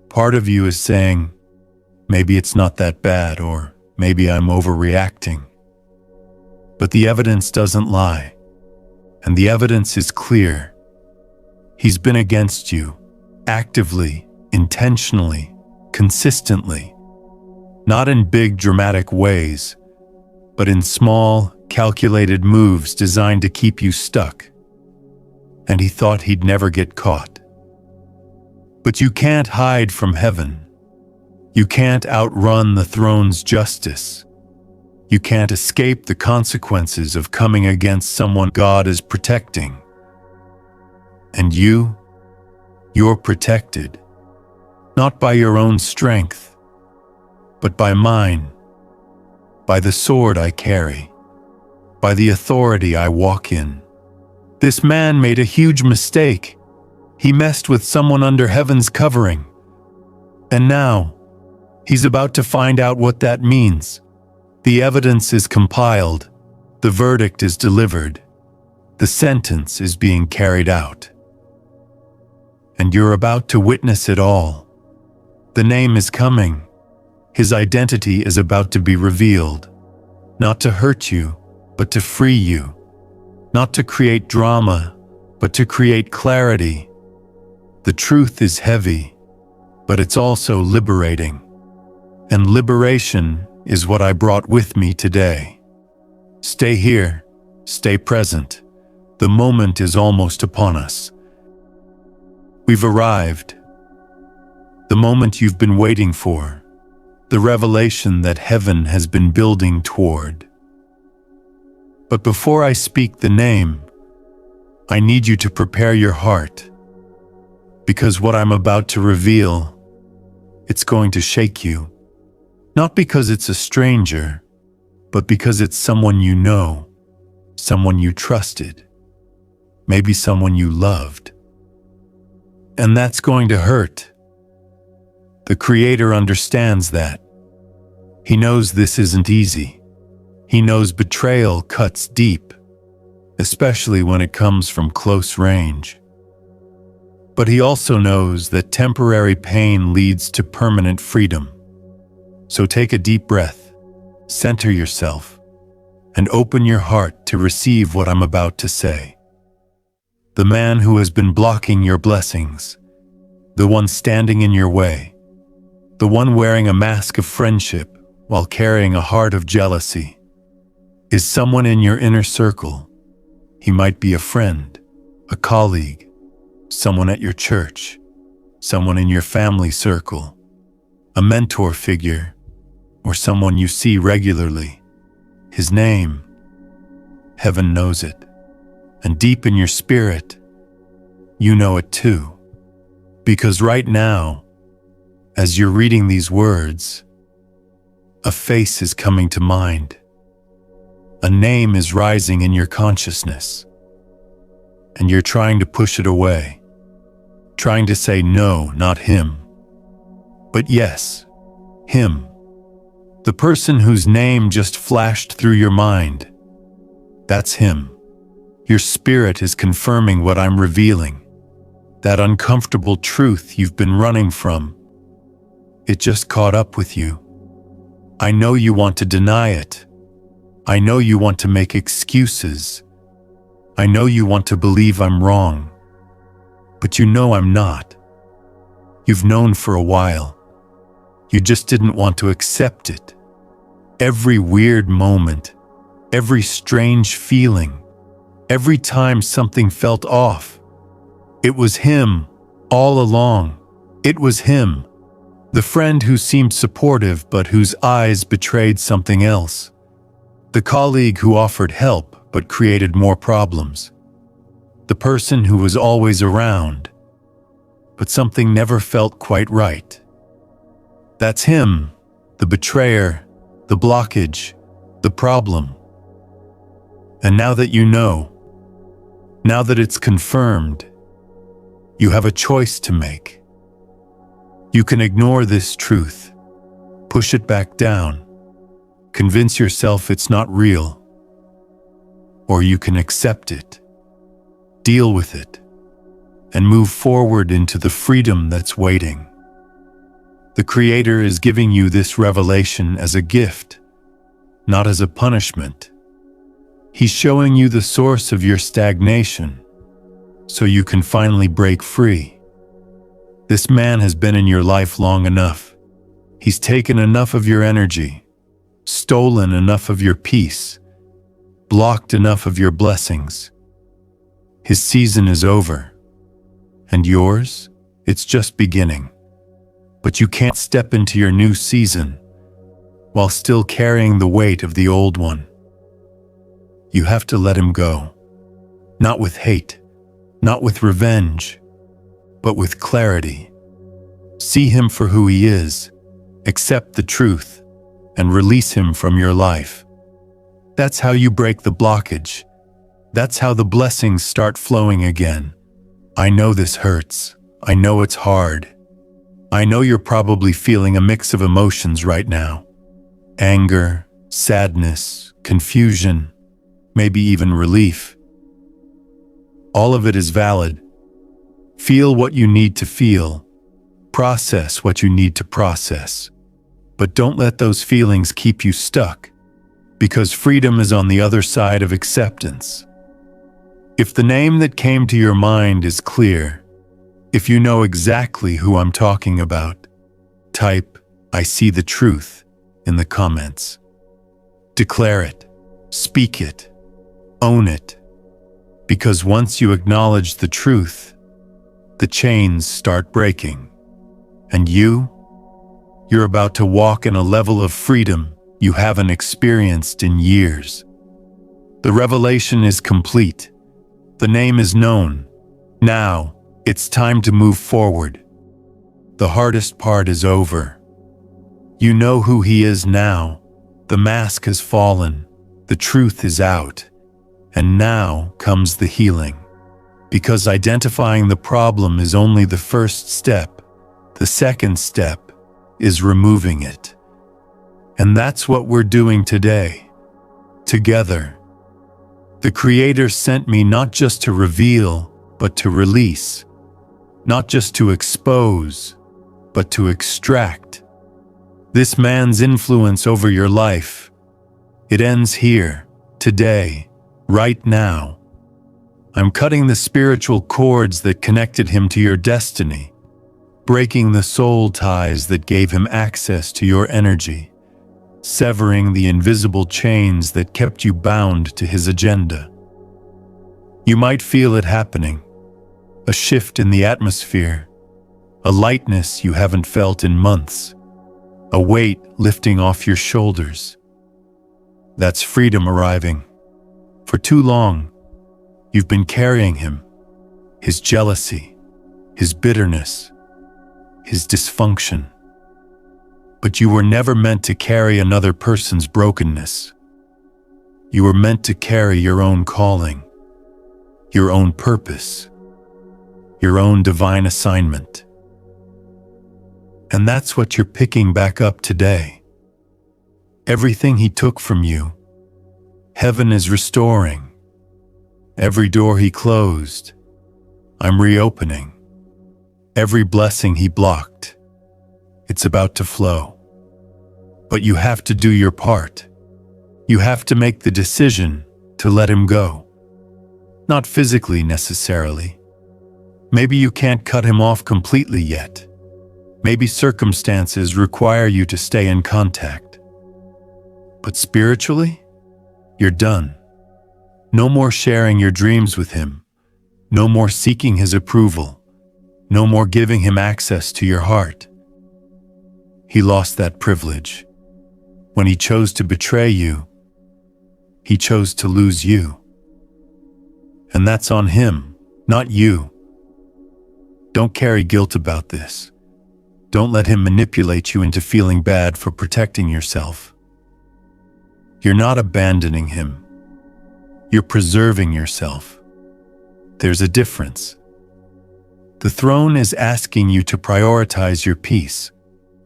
Part of you is saying, maybe it's not that bad, or maybe I'm overreacting. But the evidence doesn't lie, and the evidence is clear. He's been against you, actively, intentionally, consistently, not in big dramatic ways, but in small, calculated moves designed to keep you stuck. And he thought he'd never get caught. But you can't hide from heaven. You can't outrun the throne's justice. You can't escape the consequences of coming against someone God is protecting. And you're protected, not by your own strength, but by mine, by the sword I carry, by the authority I walk in. This man made a huge mistake. He messed with someone under heaven's covering. And now, he's about to find out what that means. The evidence is compiled. The verdict is delivered. The sentence is being carried out, and you're about to witness it all. The name is coming. His identity is about to be revealed, not to hurt you, but to free you, not to create drama, but to create clarity. The truth is heavy, but it's also liberating. And liberation is what I brought with me today. Stay here, stay present. The moment is almost upon us. We've arrived. The moment you've been waiting for. The revelation that heaven has been building toward. But before I speak the name, I need you to prepare your heart. Because what I'm about to reveal, it's going to shake you. Not because it's a stranger, but because it's someone you know, someone you trusted, maybe someone you loved. And that's going to hurt. The Creator understands that. He knows this isn't easy. He knows betrayal cuts deep, especially when it comes from close range. But he also knows that temporary pain leads to permanent freedom. So take a deep breath, center yourself, and open your heart to receive what I'm about to say. The man who has been blocking your blessings, the one standing in your way, the one wearing a mask of friendship while carrying a heart of jealousy, is someone in your inner circle. He might be a friend, a colleague, someone at your church, someone in your family circle, a mentor figure, or someone you see regularly. His name, heaven knows it, and deep in your spirit, you know it too. Because right now, as you're reading these words, a face is coming to mind. A name is rising in your consciousness, and you're trying to push it away, trying to say no, not him, but yes, him. The person whose name just flashed through your mind. That's him. Your spirit is confirming what I'm revealing. That uncomfortable truth you've been running from. It just caught up with you. I know you want to deny it. I know you want to make excuses. I know you want to believe I'm wrong. But you know I'm not. You've known for a while. You just didn't want to accept it. Every weird moment, every strange feeling, every time something felt off, it was him all along. It was him, the friend who seemed supportive but whose eyes betrayed something else, the colleague who offered help but created more problems, the person who was always around, but something never felt quite right. That's him, the betrayer, the blockage, the problem. And now that you know, now that it's confirmed, you have a choice to make. You can ignore this truth, push it back down, convince yourself it's not real, or you can accept it, deal with it, and move forward into the freedom that's waiting. The Creator is giving you this revelation as a gift, not as a punishment. He's showing you the source of your stagnation, so you can finally break free. This man has been in your life long enough. He's taken enough of your energy, stolen enough of your peace, blocked enough of your blessings. His season is over, and yours, it's just beginning. But you can't step into your new season while still carrying the weight of the old one. You have to let him go, not with hate, not with revenge, but with clarity. See him for who he is, accept the truth, and release him from your life. That's how you break the blockage. That's how the blessings start flowing again. I know this hurts. I know it's hard. I know you're probably feeling a mix of emotions right now. Anger, sadness, confusion, maybe even relief. All of it is valid. Feel what you need to feel. Process what you need to process. But don't let those feelings keep you stuck, because freedom is on the other side of acceptance. If the name that came to your mind is clear, if you know exactly who I'm talking about, type, "I see the truth," in the comments. Declare it, speak it, own it, because once you acknowledge the truth, the chains start breaking, and you're about to walk in a level of freedom you haven't experienced in years. The revelation is complete. The name is known. Now, it's time to move forward. The hardest part is over. You know who he is now. The mask has fallen. The truth is out. And now comes the healing. Because identifying the problem is only the first step. The second step is removing it. And that's what we're doing today. Together. The Creator sent me not just to reveal, but to release. Not just to expose, but to extract. This man's influence over your life, it ends here, today, right now. I'm cutting the spiritual cords that connected him to your destiny, breaking the soul ties that gave him access to your energy, severing the invisible chains that kept you bound to his agenda. You might feel it happening, a shift in the atmosphere, a lightness you haven't felt in months, a weight lifting off your shoulders. That's freedom arriving. For too long, you've been carrying him, his jealousy, his bitterness, his dysfunction. But you were never meant to carry another person's brokenness. You were meant to carry your own calling, your own purpose, your own divine assignment. And that's what you're picking back up today. Everything he took from you, heaven is restoring. Every door he closed, I'm reopening. Every blessing he blocked, it's about to flow. But you have to do your part. You have to make the decision to let him go. Not physically necessarily. Maybe you can't cut him off completely yet. Maybe circumstances require you to stay in contact. But spiritually, you're done. No more sharing your dreams with him. No more seeking his approval. No more giving him access to your heart. He lost that privilege. When he chose to betray you, he chose to lose you. And that's on him, not you. Don't carry guilt about this. Don't let him manipulate you into feeling bad for protecting yourself. You're not abandoning him. You're preserving yourself. There's a difference. The throne is asking you to prioritize your peace,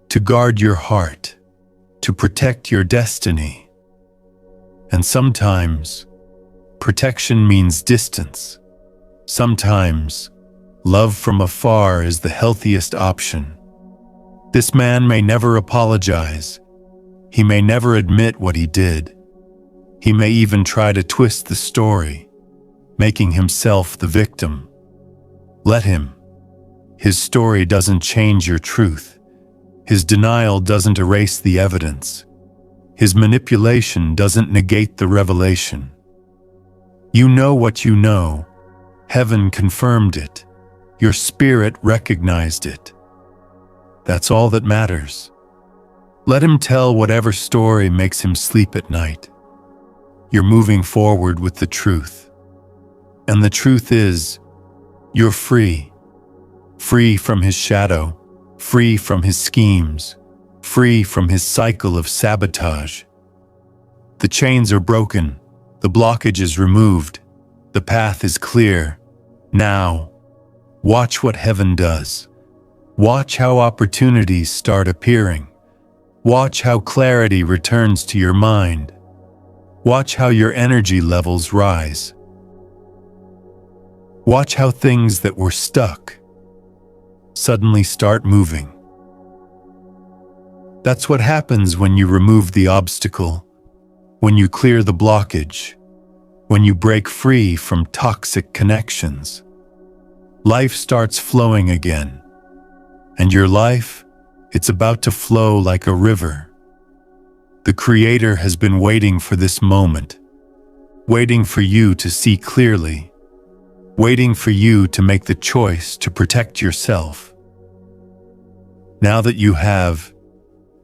to guard your heart, to protect your destiny. And sometimes, protection means distance. Sometimes, love from afar is the healthiest option. This man may never apologize. He may never admit what he did. He may even try to twist the story, making himself the victim. Let him. His story doesn't change your truth. His denial doesn't erase the evidence. His manipulation doesn't negate the revelation. You know what you know. Heaven confirmed it. Your spirit recognized it. That's all that matters. Let him tell whatever story makes him sleep at night. You're moving forward with the truth. And the truth is, you're free. Free from his shadow, free from his schemes, free from his cycle of sabotage. The chains are broken, the blockage is removed, the path is clear. Now, watch what heaven does. Watch how opportunities start appearing. Watch how clarity returns to your mind. Watch how your energy levels rise. Watch how things that were stuck suddenly start moving. That's what happens when you remove the obstacle, when you clear the blockage, when you break free from toxic connections. Life starts flowing again. And your life, it's about to flow like a river. The Creator has been waiting for this moment, waiting for you to see clearly, waiting for you to make the choice to protect yourself. Now that you have,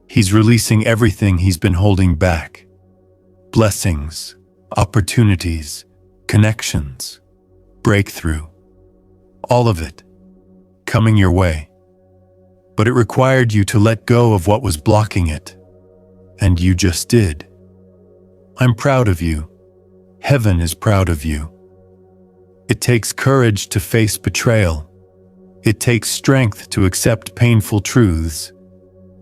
He's releasing everything He's been holding back. Blessings, opportunities, connections, breakthrough, all of it coming your way. But it required you to let go of what was blocking it. And you just did. I'm proud of you. Heaven is proud of you. It takes courage to face betrayal. It takes strength to accept painful truths.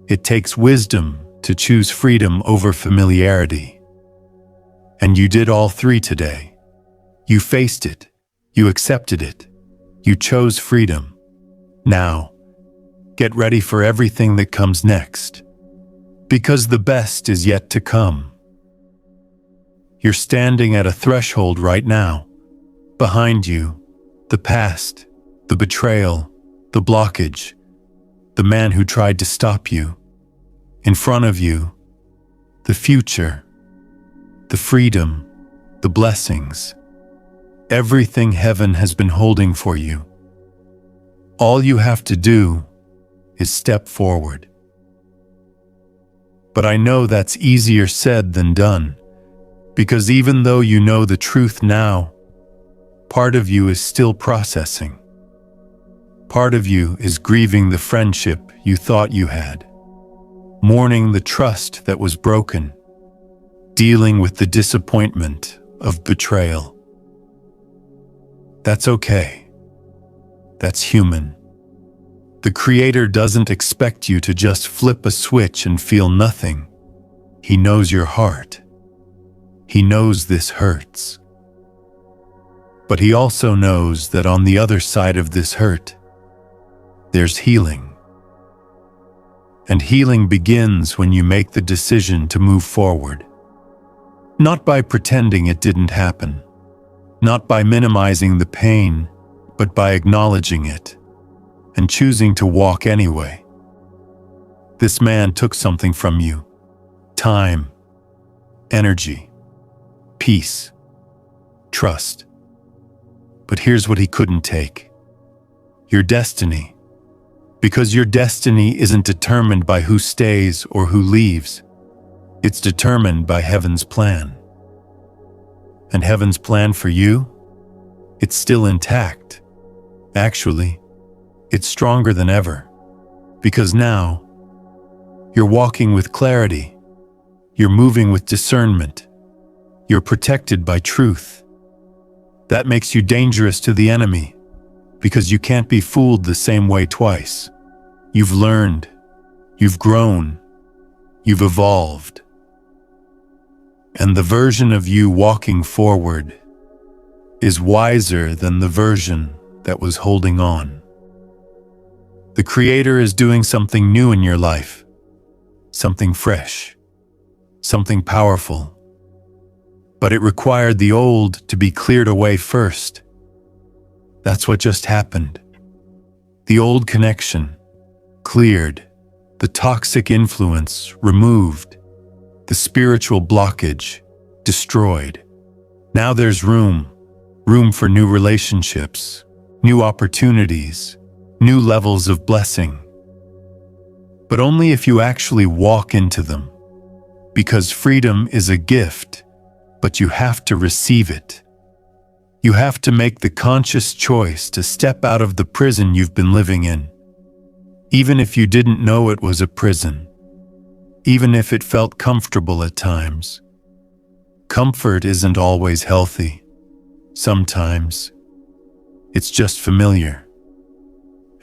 It takes wisdom to choose freedom over familiarity. And you did all three today. You faced it. You accepted it. You chose freedom. Now, get ready for everything that comes next. Because the best is yet to come. You're standing at a threshold right now. Behind you, the past, the betrayal, the blockage, the man who tried to stop you. In front of you, the future, the freedom, the blessings, everything heaven has been holding for you. All you have to do is step forward. But I know that's easier said than done, because even though you know the truth now, part of you is still processing. Part of you is grieving the friendship you thought you had, mourning the trust that was broken, dealing with the disappointment of betrayal. That's okay. That's human. The Creator doesn't expect you to just flip a switch and feel nothing. He knows your heart. He knows this hurts. But He also knows that on the other side of this hurt, there's healing. And healing begins when you make the decision to move forward. Not by pretending it didn't happen, not by minimizing the pain, but by acknowledging it and choosing to walk anyway. This man took something from you: time, energy, peace, trust. But here's what he couldn't take: your destiny. Because your destiny isn't determined by who stays or who leaves. It's determined by Heaven's plan. And Heaven's plan for you? It's still intact. Actually, it's stronger than ever. Because now, you're walking with clarity. You're moving with discernment. You're protected by truth. That makes you dangerous to the enemy, because you can't be fooled the same way twice. You've learned, you've grown, you've evolved. And the version of you walking forward is wiser than the version that was holding on. The Creator is doing something new in your life, something fresh, something powerful. But it required the old to be cleared away first. That's what just happened. The old connection cleared, the toxic influence removed, the spiritual blockage destroyed. Now there's room for new relationships, new opportunities, new levels of blessing. But only if you actually walk into them. Because freedom is a gift, but you have to receive it. You have to make the conscious choice to step out of the prison you've been living in. Even if you didn't know it was a prison. Even if it felt comfortable at times. Comfort isn't always healthy. Sometimes it's just familiar.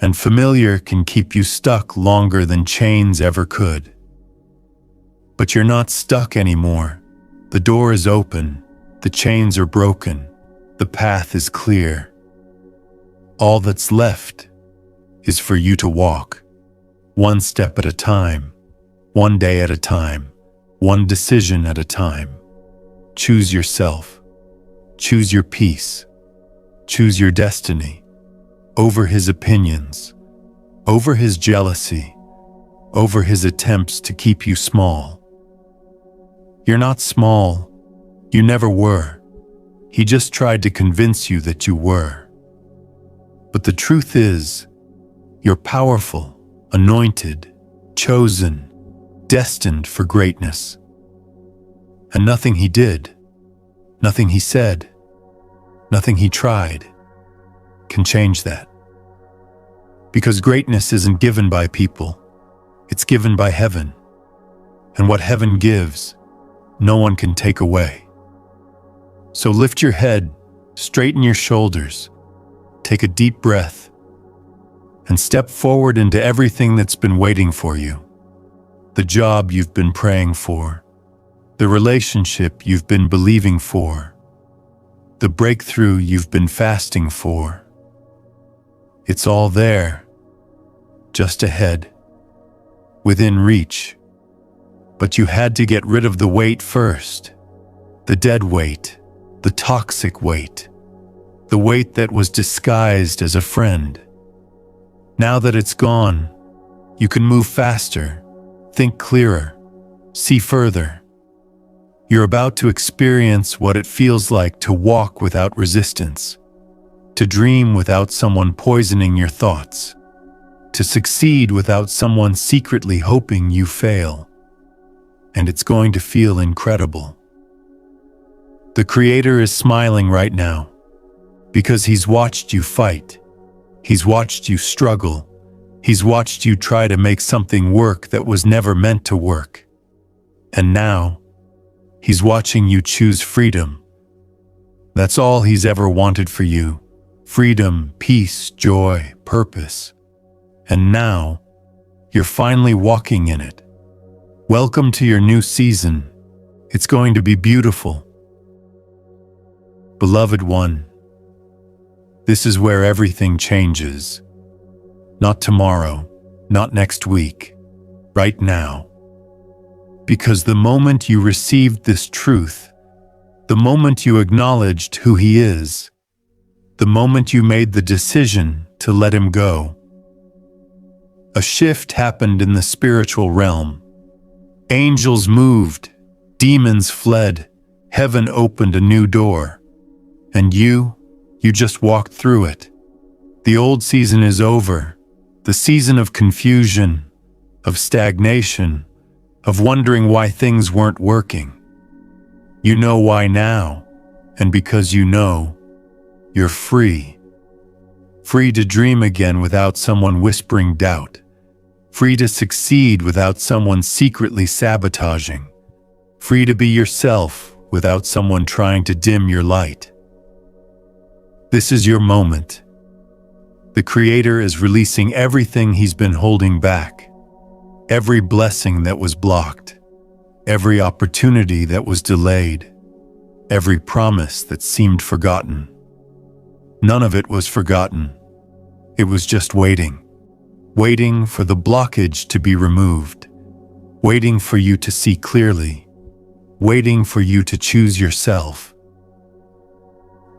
And familiar can keep you stuck longer than chains ever could. But you're not stuck anymore. The door is open. The chains are broken. The path is clear. All that's left is for you to walk, one step at a time, one day at a time, one decision at a time. Choose yourself. Choose your peace. Choose your destiny over his opinions, over his jealousy, over his attempts to keep you small. You're not small. You never were. He just tried to convince you that you were. But the truth is, you're powerful, anointed, chosen, destined for greatness. And nothing he did, nothing he said, nothing he tried can change that. Because greatness isn't given by people, it's given by heaven. And what heaven gives, no one can take away. So lift your head, straighten your shoulders, take a deep breath, and step forward into everything that's been waiting for you. The job you've been praying for, the relationship you've been believing for, the breakthrough you've been fasting for. It's all there, just ahead, within reach. But you had to get rid of the weight first, the dead weight, the toxic weight, the weight that was disguised as a friend. Now that it's gone, you can move faster, think clearer, see further. You're about to experience what it feels like to walk without resistance, to dream without someone poisoning your thoughts, to succeed without someone secretly hoping you fail. And it's going to feel incredible. The Creator is smiling right now because he's watched you fight. He's watched you struggle. He's watched you try to make something work that was never meant to work. And now, he's watching you choose freedom. That's all he's ever wanted for you. Freedom, peace, joy, purpose. And now, you're finally walking in it. Welcome to your new season. It's going to be beautiful. Beloved one, this is where everything changes. Not tomorrow, not next week, right now. Because the moment you received this truth, the moment you acknowledged who he is, the moment you made the decision to let him go, a shift happened in the spiritual realm. Angels moved, demons fled, heaven opened a new door. And you just walked through it. The old season is over. The season of confusion, of stagnation, of wondering why things weren't working. You know why now, and because you know, you're free. Free to dream again without someone whispering doubt. Free to succeed without someone secretly sabotaging. Free to be yourself without someone trying to dim your light. This is your moment. The Creator is releasing everything he's been holding back. Every blessing that was blocked. Every opportunity that was delayed. Every promise that seemed forgotten. None of it was forgotten. It was just waiting. Waiting for the blockage to be removed. Waiting for you to see clearly. Waiting for you to choose yourself.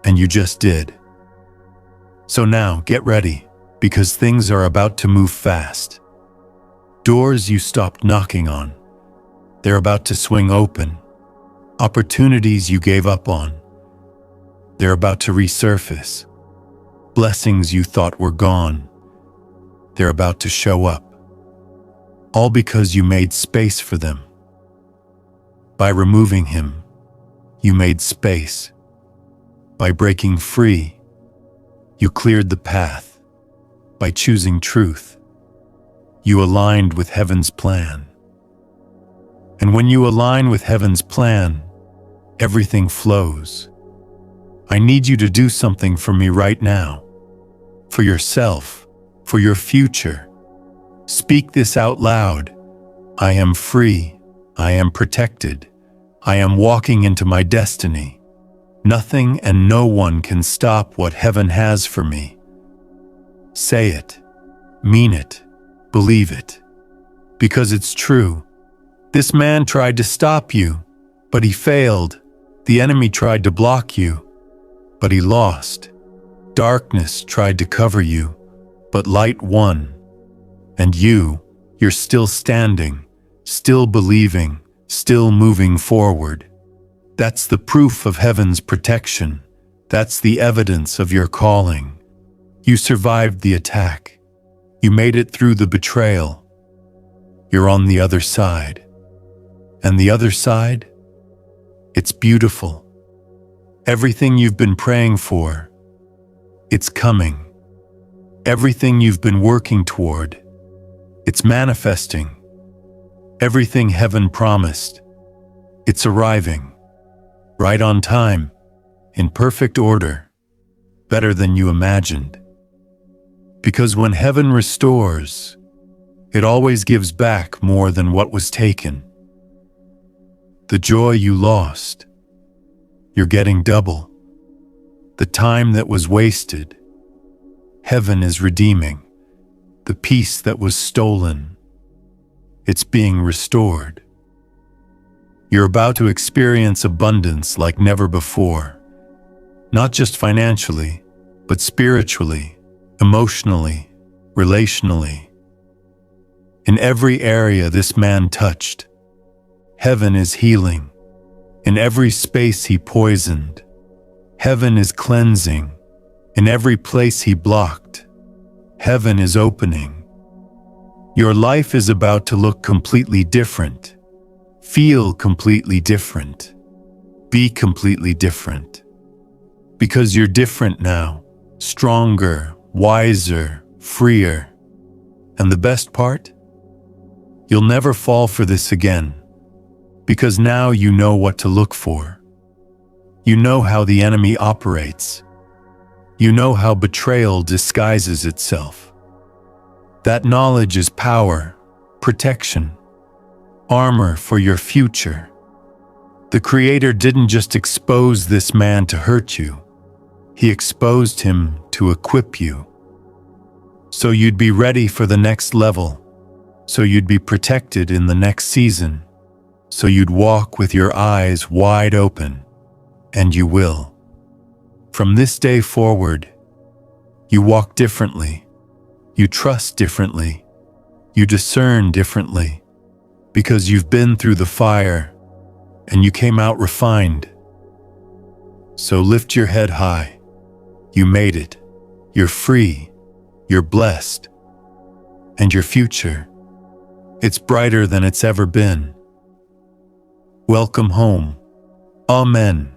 And you just did. So now, get ready, because things are about to move fast. Doors you stopped knocking on, they're about to swing open. Opportunities you gave up on, they're about to resurface. Blessings you thought were gone, they're about to show up. All because you made space for them. By removing him, you made space. By breaking free, you cleared the path. By choosing truth, you aligned with heaven's plan. And when you align with heaven's plan, everything flows. I need you to do something for me right now. For yourself, for your future. Speak this out loud. I am free. I am protected. I am walking into my destiny. Nothing and no one can stop what heaven has for me. Say it, mean it, believe it, because it's true. This man tried to stop you, but he failed. The enemy tried to block you, but he lost. Darkness tried to cover you, but light won. And you're still standing, still believing, still moving forward. That's the proof of heaven's protection. That's the evidence of your calling. You survived the attack. You made it through the betrayal. You're on the other side. And the other side? It's beautiful. Everything you've been praying for, it's coming. Everything you've been working toward, it's manifesting. Everything heaven promised, it's arriving. Right on time, in perfect order, better than you imagined. Because when heaven restores, it always gives back more than what was taken. The joy you lost, you're getting double. The time that was wasted, heaven is redeeming. The peace that was stolen, it's being restored. You're about to experience abundance like never before. Not just financially, but spiritually, emotionally, relationally. In every area this man touched, heaven is healing. In every space he poisoned, heaven is cleansing. In every place he blocked, heaven is opening. Your life is about to look completely different, feel completely different, be completely different. Because you're different now, stronger, wiser, freer. And the best part? You'll never fall for this again. Because now you know what to look for. You know how the enemy operates. You know how betrayal disguises itself. That knowledge is power, protection, armor for your future. The Creator didn't just expose this man to hurt you. He exposed him to equip you. So you'd be ready for the next level. So you'd be protected in the next season. So you'd walk with your eyes wide open. And you will. From this day forward, you walk differently. You trust differently. You discern differently. Because you've been through the fire and you came out refined. So lift your head high. You made it. You're free. You're blessed. And your future, it's brighter than it's ever been. Welcome home. Amen.